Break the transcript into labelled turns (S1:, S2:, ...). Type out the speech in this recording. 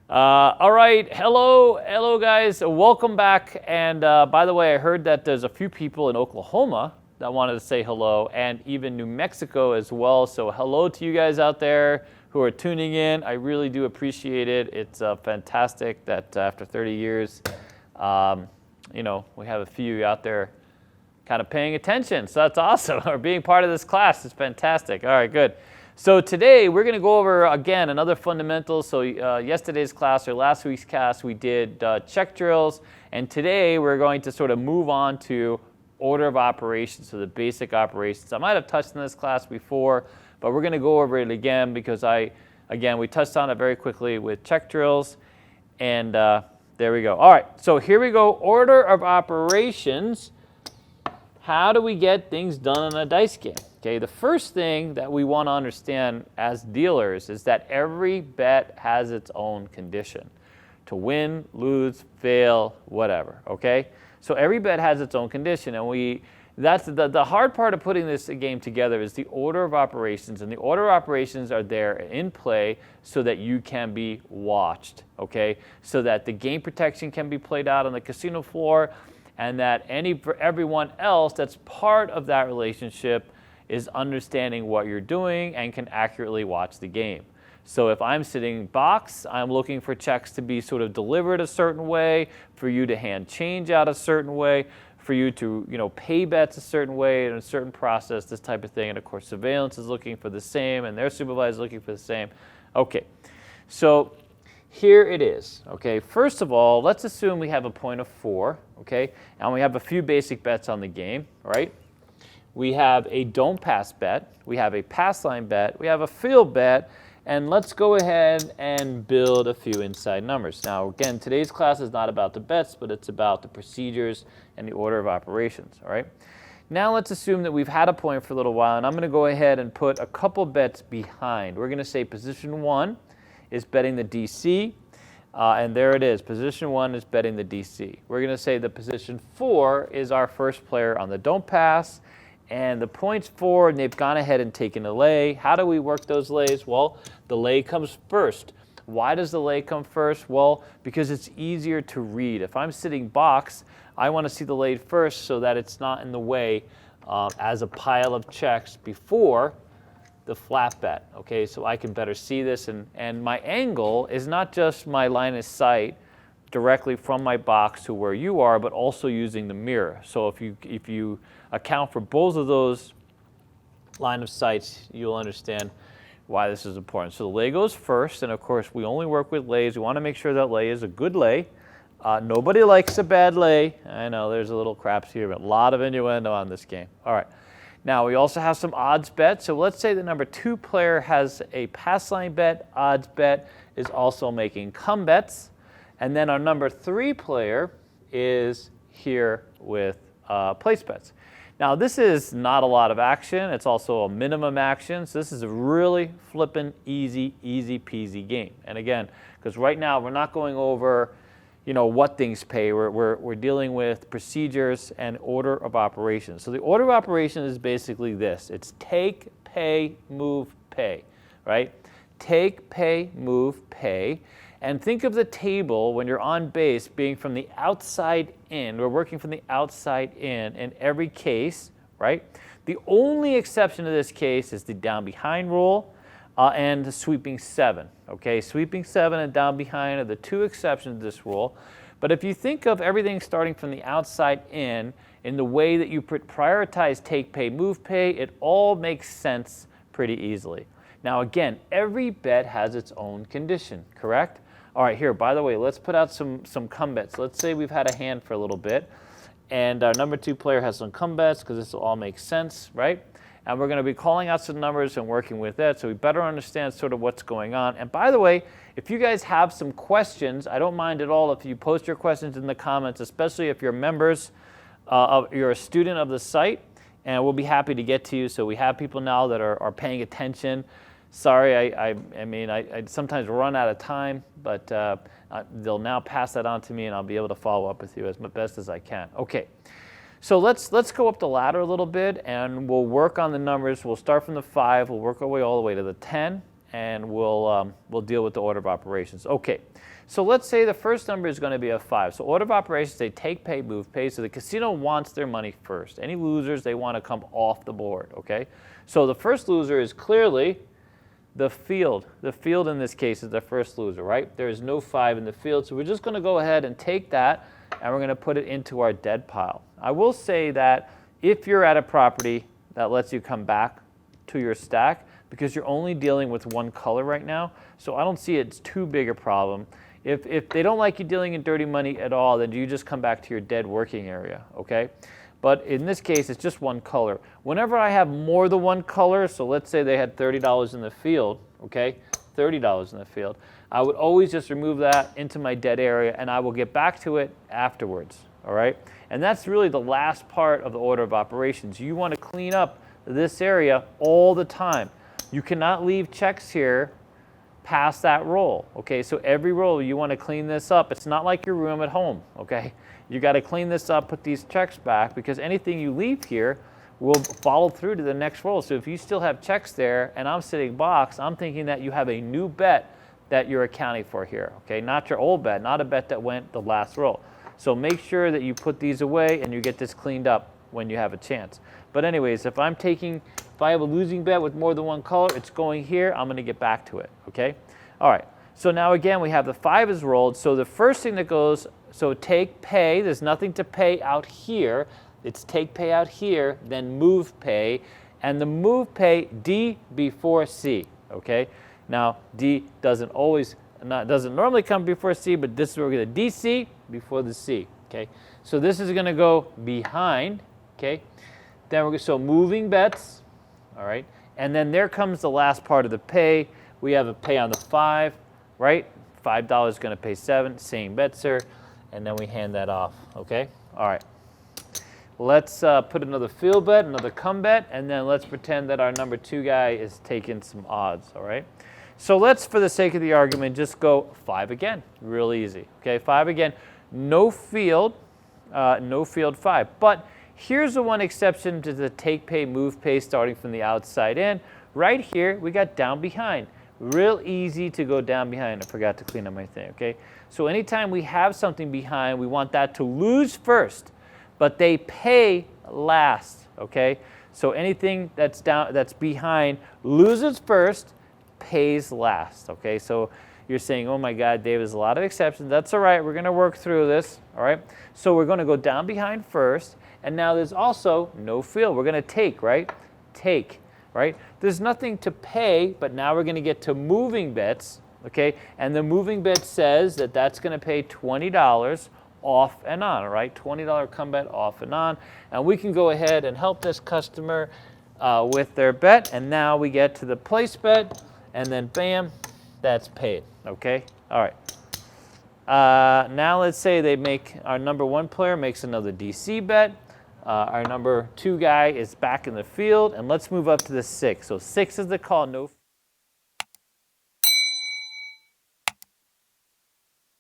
S1: All right, hello guys, welcome back. And by the way, I heard that there's a few people in Oklahoma that wanted to say hello, and even New Mexico as well. So hello to you guys out there who are tuning in. I really do appreciate it. It's fantastic that after 30 years, we have a few out there kind of paying attention. So that's awesome, or being part of this class is fantastic. All right, good. So today we're going to go over, again, another fundamental. So yesterday's class or last week's class, we did check drills. And today we're going to sort of move on to order of operations, so the basic operations. I might have touched on this class before, but we're going to go over it again because we touched on it very quickly with check drills. And there we go. All right, so here we go. Order of operations. How do we get things done in a dice game? Okay, the first thing that we want to understand as dealers is that every bet has its own condition. To win, lose, fail, whatever, okay? So every bet has its own condition, and that's the hard part of putting this game together is the order of operations, and the order of operations are there in play so that you can be watched, okay? So that the game protection can be played out on the casino floor, and that everyone else that's part of that relationship is understanding what you're doing and can accurately watch the game. So if I'm sitting box, I'm looking for checks to be sort of delivered a certain way, for you to hand change out a certain way, for you to pay bets a certain way in a certain process, this type of thing. And of course, surveillance is looking for the same, and their supervisor is looking for the same. Okay, so here it is. Okay, first of all, let's assume we have a point of 4. Okay, and we have a few basic bets on the game, right? We have a don't pass bet, we have a pass line bet, we have a field bet, and let's go ahead and build a few inside numbers. Now again, today's class is not about the bets, but it's about the procedures and the order of operations, all right? Now let's assume that we've had a point for a little while, and I'm going to go ahead and put a couple bets behind. We're going to say position 1 is betting the DC, and there it is. Position 1 is betting the DC. We're going to say that position 4 is our first player on the don't pass, and the point's 4, and they've gone ahead and taken a lay. How do we work those lays? Well, the lay comes first. Why does the lay come first? Well, because it's easier to read. If I'm sitting box, I want to see the lay first so that it's not in the way as a pile of checks before the flat bet. Okay, so I can better see this, and my angle is not just my line of sight directly from my box to where you are, but also using the mirror. So if you account for both of those line of sights, you'll understand why this is important. So the lay goes first, and of course we only work with lays. We want to make sure that lay is a good lay. Nobody likes a bad lay. I know there's a little craps here, but a lot of innuendo on this game. All right. Now we also have some odds bets. So let's say the number 2 player has a pass line bet, odds bet, is also making come bets. And then our number 3 player is here with place bets. Now this is not a lot of action. It's also a minimum action. So this is a really flippin' easy peasy game. And again, because right now we're not going over what things pay. We're dealing with procedures and order of operations. So the order of operations is basically this. It's take, pay, move, pay, right? Take, pay, move, pay. And think of the table when you're on base being from the outside in. We're working from the outside in every case, right? The only exception to this case is the down behind rule and the sweeping 7. Okay, sweeping 7 and down behind are the 2 exceptions to this rule. But if you think of everything starting from the outside in the way that you prioritize take, pay, move, pay, it all makes sense pretty easily. Now again, every bet has its own condition, correct? All right, here, by the way, let's put out some come bets. Let's say we've had a hand for a little bit, and our number 2 player has some come bets because this will all make sense, right? And we're going to be calling out some numbers and working with that, so we better understand sort of what's going on. And by the way, if you guys have some questions, I don't mind at all if you post your questions in the comments, especially if you're members, you're a student of the site, and we'll be happy to get to you. So we have people now that are paying attention. Sorry, I mean, I sometimes run out of time, but they'll now pass that on to me, and I'll be able to follow up with you as best as I can. Okay, so let's go up the ladder a little bit, and we'll work on the numbers. We'll start from the 5. We'll work our way all the way to the 10, and we'll deal with the order of operations. Okay, so let's say the first number is going to be a 5. So order of operations, they take, pay, move, pay. So the casino wants their money first. Any losers, they want to come off the board, okay? So the first loser is clearly the field. The field in this case is the first loser, right? There is no 5 in the field, so we're just going to go ahead and take that, and we're going to put it into our dead pile. I will say that if you're at a property that lets you come back to your stack, because you're only dealing with one color right now, so I don't see it's too big a problem. If they don't like you dealing in dirty money at all, then you just come back to your dead working area, okay? But in this case, it's just one color. Whenever I have more than one color, so let's say they had $30 in the field, okay? $30 in the field. I would always just remove that into my dead area, and I will get back to it afterwards, all right? And that's really the last part of the order of operations. You want to clean up this area all the time. You cannot leave checks here past that roll, okay? So every roll, you want to clean this up. It's not like your room at home, okay? You got to clean this up, put these checks back, because anything you leave here will follow through to the next roll. So if you still have checks there and I'm sitting box, I'm thinking that you have a new bet that you're accounting for here, okay? Not your old bet, not a bet that went the last roll. So make sure that you put these away and you get this cleaned up when you have a chance. But anyways, if I have a losing bet with more than one color, it's going here, I'm going to get back to it, okay? All right, so now again, we have the 5 is rolled. So the first thing that goes, so take, pay, there's nothing to pay out here. It's take, pay out here, then move, pay. And the move, pay, D before C, okay? Now, D doesn't normally come before C, but this is where we're going to DC before the C, okay? So this is going to go behind, okay? Then we're going to, so moving bets, all right? And then there comes the last part of the pay. We have a pay on the 5, right? $5 is going to pay 7, same bet, sir. And then we hand that off, okay? All right. Let's put another field bet, another come bet, and then let's pretend that our number 2 guy is taking some odds, all right? So let's, for the sake of the argument, just go 5 again. Real easy, okay? 5 again. No field 5. But here's the one exception to the take, pay, move, pay starting from the outside in. Right here, we got down behind. Real easy to go down behind. I forgot to clean up my thing, okay? So anytime we have something behind, we want that to lose first, but they pay last, okay? So anything that's behind loses first, pays last, okay? So you're saying, oh my God, Dave, there's a lot of exceptions. That's all right, we're gonna work through this, all right? So we're gonna go down behind first, and now there's also no field. We're gonna take, right? Take, right? There's nothing to pay, but now we're gonna get to moving bets, okay? And the moving bet says that that's gonna pay $20 off and on, all right? $20 come bet off and on. And we can go ahead and help this customer with their bet, and now we get to the place bet, and then bam, that's paid, okay? All right. Now let's say our number 1 player makes another DC bet. Our number 2 guy is back in the field, and let's move up to the 6. So 6 is the call, no